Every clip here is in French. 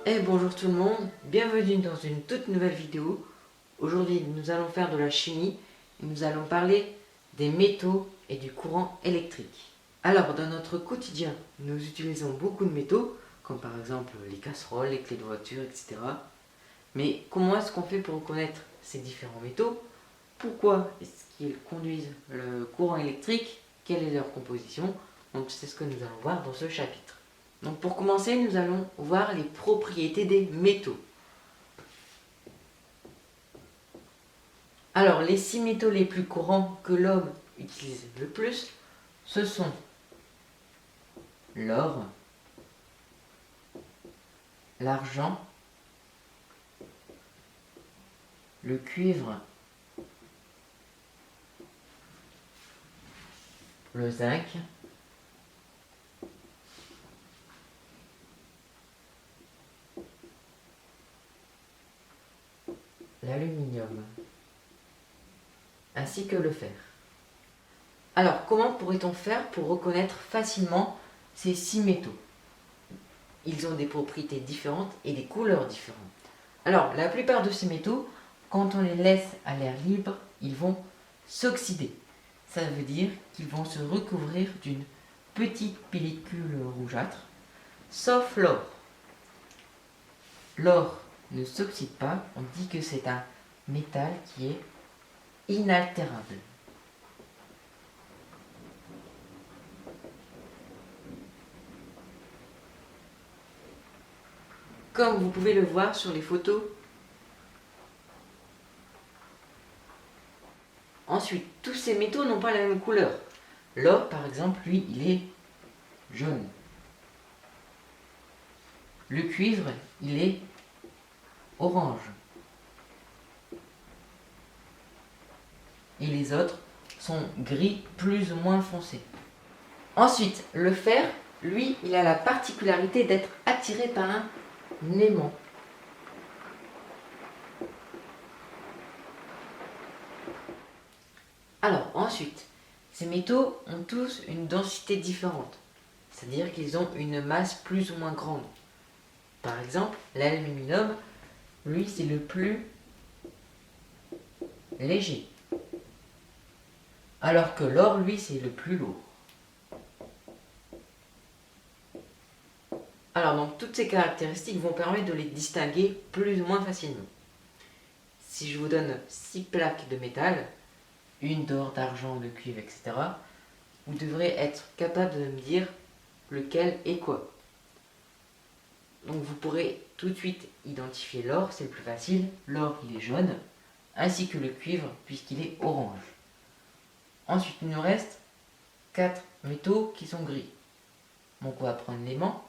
Bonjour tout le monde, bienvenue dans une toute nouvelle vidéo. Aujourd'hui nous allons faire de la chimie et nous allons parler des métaux et du courant électrique. Alors dans notre quotidien nous utilisons beaucoup de métaux comme par exemple les casseroles, les clés de voiture, etc. Mais comment est-ce qu'on fait pour reconnaître ces différents métaux? Pourquoi est-ce qu'ils conduisent le courant électrique? Quelle est leur composition? Donc c'est ce que nous allons voir dans ce chapitre. Donc pour commencer, nous allons voir les propriétés des métaux. Alors les 6 métaux les plus courants que l'homme utilise le plus, ce sont l'or, l'argent, le cuivre, le zinc, l'aluminium, ainsi que le fer. Alors, comment pourrait-on faire pour reconnaître facilement ces 6 métaux? Ils ont des propriétés différentes et des couleurs différentes. Alors, la plupart de ces métaux, quand on les laisse à l'air libre, ils vont s'oxyder. Ça veut dire qu'ils vont se recouvrir d'une petite pellicule rougeâtre, sauf l'or. L'or ne s'oxyde pas, on dit que c'est un métal qui est inaltérable. Comme vous pouvez le voir sur les photos. Ensuite, tous ces métaux n'ont pas la même couleur. L'or, par exemple, lui, il est jaune. Le cuivre, il est orange. Et les autres sont gris plus ou moins foncé. Ensuite, le fer, lui, il a la particularité d'être attiré par un aimant. Alors, ensuite, ces métaux ont tous une densité différente, c'est-à-dire qu'ils ont une masse plus ou moins grande. Par exemple, l'aluminium, lui, c'est le plus léger, alors que l'or, lui, c'est le plus lourd. Alors, donc, toutes ces caractéristiques vont permettre de les distinguer plus ou moins facilement. Si je vous donne 6 plaques de métal, une d'or, d'argent, de cuivre, etc., vous devrez être capable de me dire lequel est quoi. Donc vous pourrez tout de suite identifier l'or, c'est le plus facile. L'or, il est jaune, ainsi que le cuivre, puisqu'il est orange. Ensuite, il nous reste 4 métaux qui sont gris. Donc on va prendre l'aimant,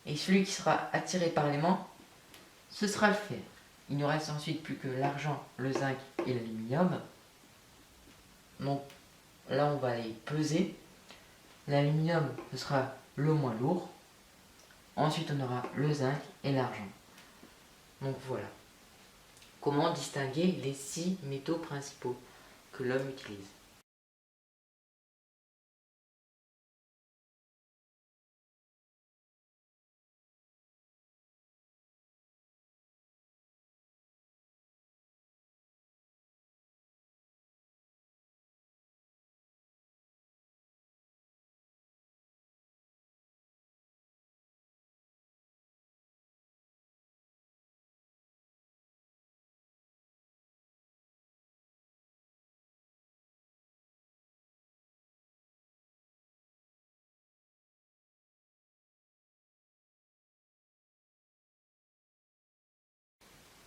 et celui qui sera attiré par l'aimant, ce sera le fer. Il nous reste ensuite plus que l'argent, le zinc et l'aluminium. Donc là, on va les peser. L'aluminium, ce sera le moins lourd. Ensuite, on aura le zinc et l'argent. Donc voilà. Comment distinguer les 6 métaux principaux que l'homme utilise?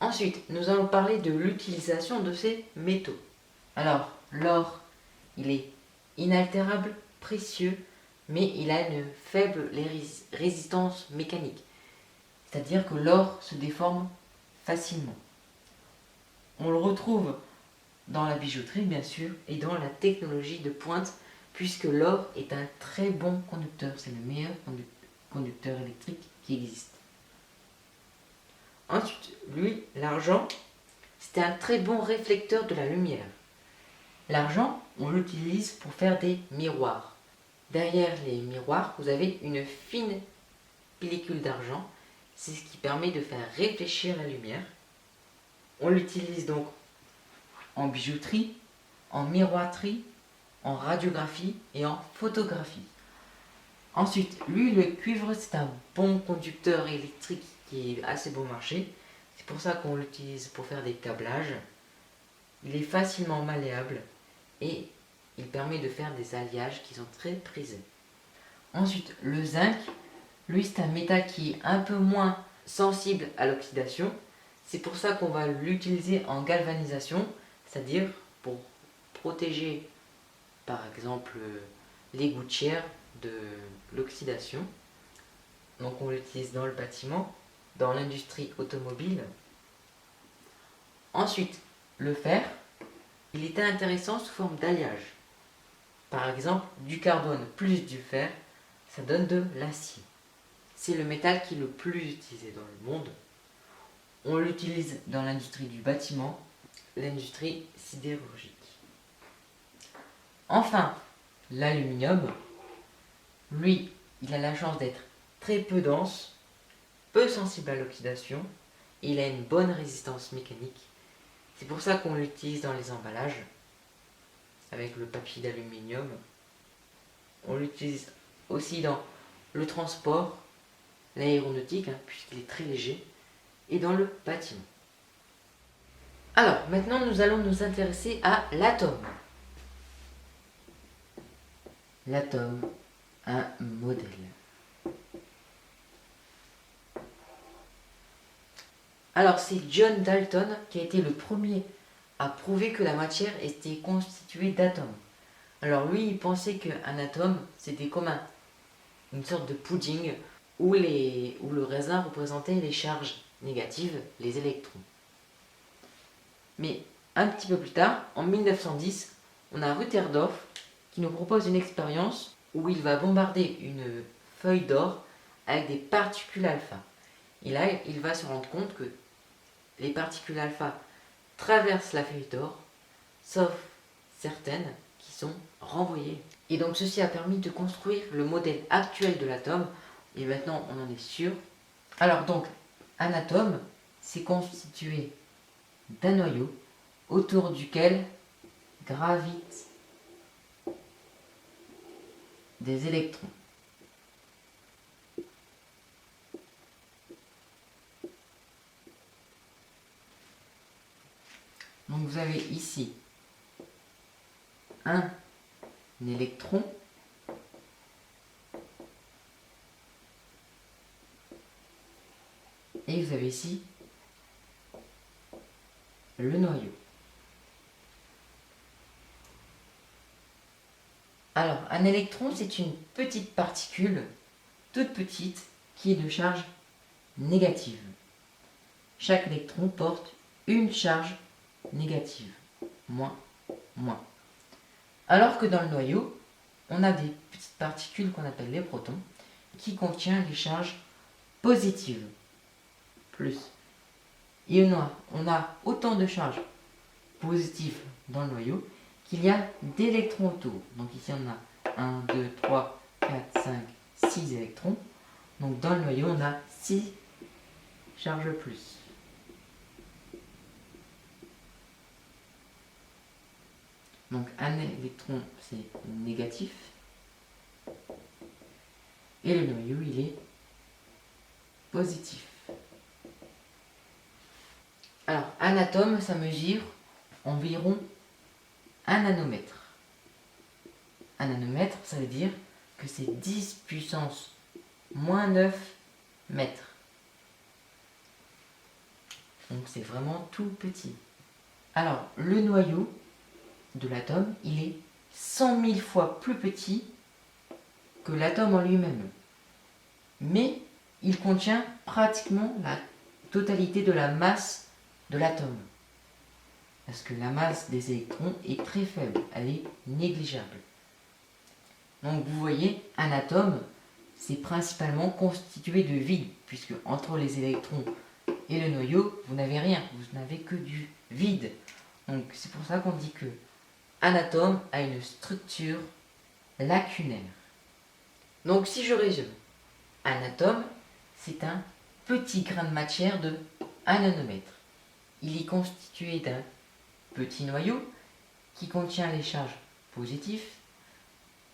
Ensuite, nous allons parler de l'utilisation de ces métaux. Alors, l'or, il est inaltérable, précieux, mais il a une faible résistance mécanique. C'est-à-dire que l'or se déforme facilement. On le retrouve dans la bijouterie, bien sûr, et dans la technologie de pointe, puisque l'or est un très bon conducteur. C'est le meilleur conducteur électrique qui existe. Ensuite, lui, l'argent, c'était un très bon réflecteur de la lumière. L'argent, on l'utilise pour faire des miroirs. Derrière les miroirs, vous avez une fine pellicule d'argent c'est ce qui permet de faire réfléchir la lumière. On l'utilise donc en bijouterie, en miroiterie, en radiographie et en photographie. Ensuite, lui, le cuivre, c'est un bon conducteur électrique qui est assez bon marché. C'est pour ça qu'on l'utilise pour faire des câblages. Il est facilement malléable et il permet de faire des alliages qui sont très prisés. Ensuite, le zinc, lui, c'est un métal qui est un peu moins sensible à l'oxydation. C'est pour ça qu'on va l'utiliser en galvanisation, c'est-à-dire pour protéger, par exemple, les gouttières de l'oxydation. Donc on l'utilise dans le bâtiment, dans l'industrie automobile. Ensuite, le fer, il est intéressant sous forme d'alliage. Par exemple, du carbone plus du fer, ça donne de l'acier. C'est le métal qui est le plus utilisé dans le monde. On l'utilise dans l'industrie du bâtiment, l'industrie sidérurgique. Enfin, l'aluminium, lui, il a la chance d'être très peu dense, peu sensible à l'oxydation, et il a une bonne résistance mécanique. C'est pour ça qu'on l'utilise dans les emballages, avec le papier d'aluminium. On l'utilise aussi dans le transport, l'aéronautique, puisqu'il est très léger, et dans le bâtiment. Alors, maintenant nous allons nous intéresser à l'atome. L'atome, un modèle. Alors, c'est John Dalton qui a été le premier à prouver que la matière était constituée d'atomes. Alors lui, il pensait qu'un atome, c'était comme une sorte de pudding où le raisin représentait les charges négatives, les électrons. Mais un petit peu plus tard, en 1910, on a Rutherford qui nous propose une expérience où il va bombarder une feuille d'or avec des particules alpha. Et là, il va se rendre compte que les particules alpha traversent la feuille d'or, sauf certaines qui sont renvoyées. Et donc ceci a permis de construire le modèle actuel de l'atome, et maintenant on en est sûr. Alors donc, un atome, c'est constitué d'un noyau autour duquel gravitent des électrons. Donc vous avez ici un électron et vous avez ici le noyau. Alors, un électron, c'est une petite particule, toute petite, qui est de charge négative. Chaque électron porte une charge négative, moins. Alors que dans le noyau, on a des petites particules qu'on appelle les protons, qui contiennent les charges positives, plus. Et on a autant de charges positives dans le noyau qu'il y a d'électrons autour. Donc ici on a 1, 2, 3, 4, 5, 6 électrons. Donc dans le noyau on a 6 charges plus. Donc un électron c'est négatif. Et le noyau il est positif. Alors un atome ça mesure environ 1 nanomètre. Un nanomètre, ça veut dire que c'est 10 puissance moins 9 mètres. Donc c'est vraiment tout petit. Alors, le noyau de l'atome, il est 100 000 fois plus petit que l'atome en lui-même. Mais il contient pratiquement la totalité de la masse de l'atome. Parce que la masse des électrons est très faible, elle est négligeable. Donc vous voyez, un atome, c'est principalement constitué de vide, puisque entre les électrons et le noyau, vous n'avez rien, vous n'avez que du vide. Donc c'est pour ça qu'on dit que un atome a une structure lacunaire. Donc si je résume, un atome, c'est un petit grain de matière de 1 nanomètre. Il est constitué d'un petit noyau qui contient les charges positives,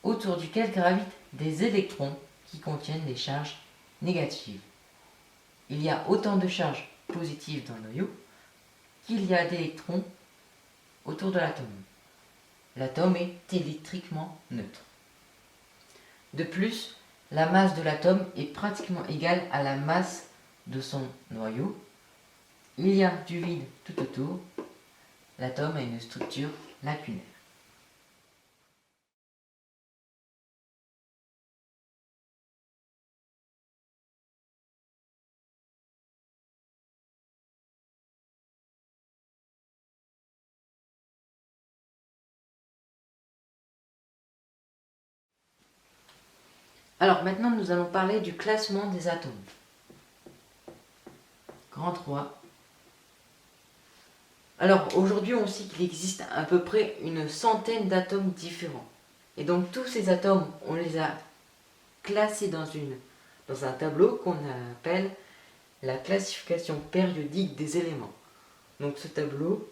autour duquel gravitent des électrons qui contiennent des charges négatives. Il y a autant de charges positives dans le noyau qu'il y a d'électrons autour de l'atome. L'atome est électriquement neutre. De plus, la masse de l'atome est pratiquement égale à la masse de son noyau. Il y a du vide tout autour. L'atome a une structure lacunaire. Alors maintenant, nous allons parler du classement des atomes. Grand 3. Alors aujourd'hui, on sait qu'il existe à peu près une centaine d'atomes différents. Et donc tous ces atomes, on les a classés dans un tableau qu'on appelle la classification périodique des éléments. Donc ce tableau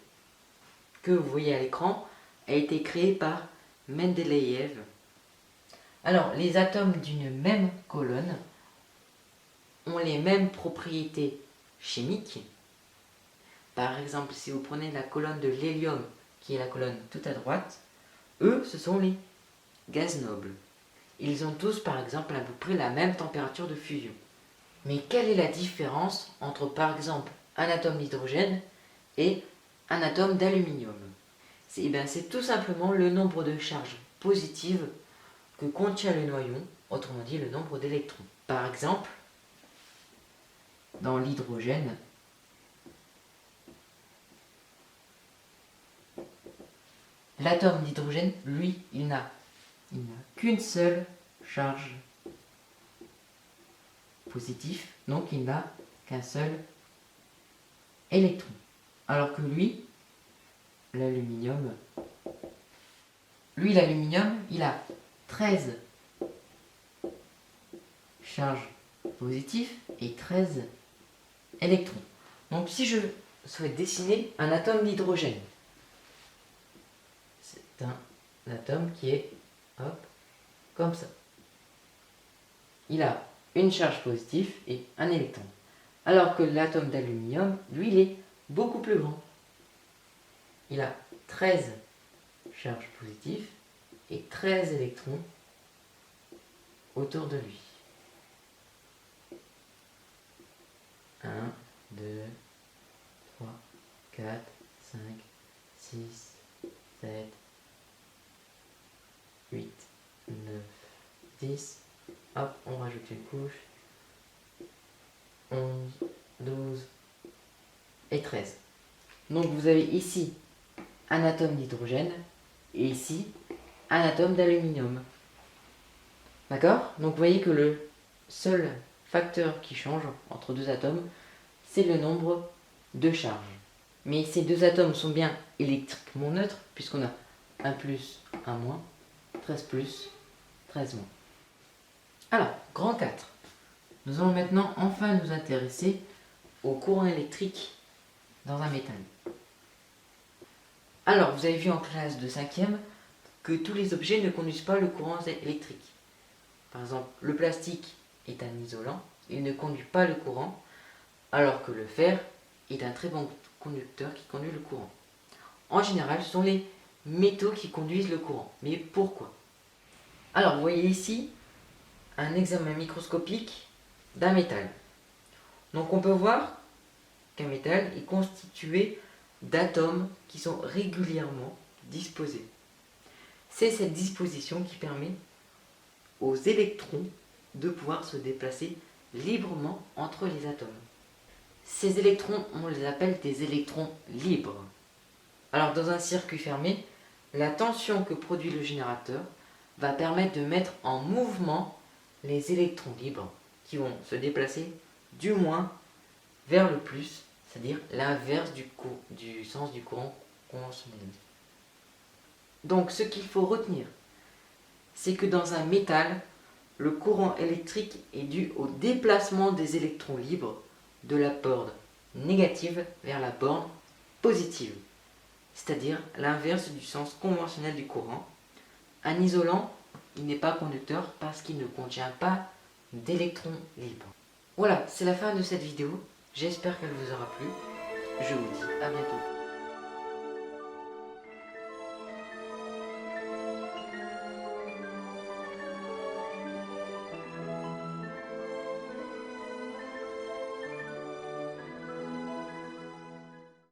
que vous voyez à l'écran a été créé par Mendeleïev. Alors, les atomes d'une même colonne ont les mêmes propriétés chimiques. Par exemple, si vous prenez la colonne de l'hélium, qui est la colonne tout à droite, eux, ce sont les gaz nobles. Ils ont tous, par exemple, à peu près la même température de fusion. Mais quelle est la différence entre, par exemple, un atome d'hydrogène et un atome d'aluminium? C'est tout simplement le nombre de charges positives que contient le noyau, autrement dit le nombre d'électrons. Par exemple, dans l'hydrogène, l'atome d'hydrogène, lui, il n'a qu'une seule charge positive, donc il n'a qu'un seul électron. Alors que l'aluminium, il a 13 charges positives et 13 électrons. Donc si je souhaite dessiner un atome d'hydrogène, c'est un atome qui est comme ça. Il a une charge positive et un électron. Alors que l'atome d'aluminium, lui, il est beaucoup plus grand. Il a 13 charges positives et 13 électrons autour de lui. 1, 2, 3, 4, 5, 6, 7, 8, 9, 10. Hop, on rajoute une couche. 11, 12 et 13. Donc vous avez ici un atome d'hydrogène et ici un atome d'aluminium. D'accord? Donc vous voyez que le seul facteur qui change entre deux atomes, c'est le nombre de charges. Mais ces deux atomes sont bien électriquement neutres, puisqu'on a 1 plus, 1 moins, 13 plus, 13 moins. Alors, grand 4. Nous allons maintenant enfin nous intéresser au courant électrique dans un métal. Alors, vous avez vu en classe de 5e que tous les objets ne conduisent pas le courant électrique. Par exemple, le plastique est un isolant, il ne conduit pas le courant, alors que le fer est un très bon conducteur qui conduit le courant. En général, ce sont les métaux qui conduisent le courant. Mais pourquoi? Alors, vous voyez ici un examen microscopique d'un métal. Donc on peut voir qu'un métal est constitué d'atomes qui sont régulièrement disposés. C'est cette disposition qui permet aux électrons de pouvoir se déplacer librement entre les atomes. Ces électrons, on les appelle des électrons libres. Alors dans un circuit fermé, la tension que produit le générateur va permettre de mettre en mouvement les électrons libres qui vont se déplacer du moins vers le plus, c'est-à-dire l'inverse du sens du courant conventionnel. Donc ce qu'il faut retenir, c'est que dans un métal, le courant électrique est dû au déplacement des électrons libres de la borne négative vers la borne positive, c'est-à-dire l'inverse du sens conventionnel du courant. Un isolant, il n'est pas conducteur parce qu'il ne contient pas d'électrons libres. Voilà, c'est la fin de cette vidéo. J'espère qu'elle vous aura plu. Je vous dis à bientôt.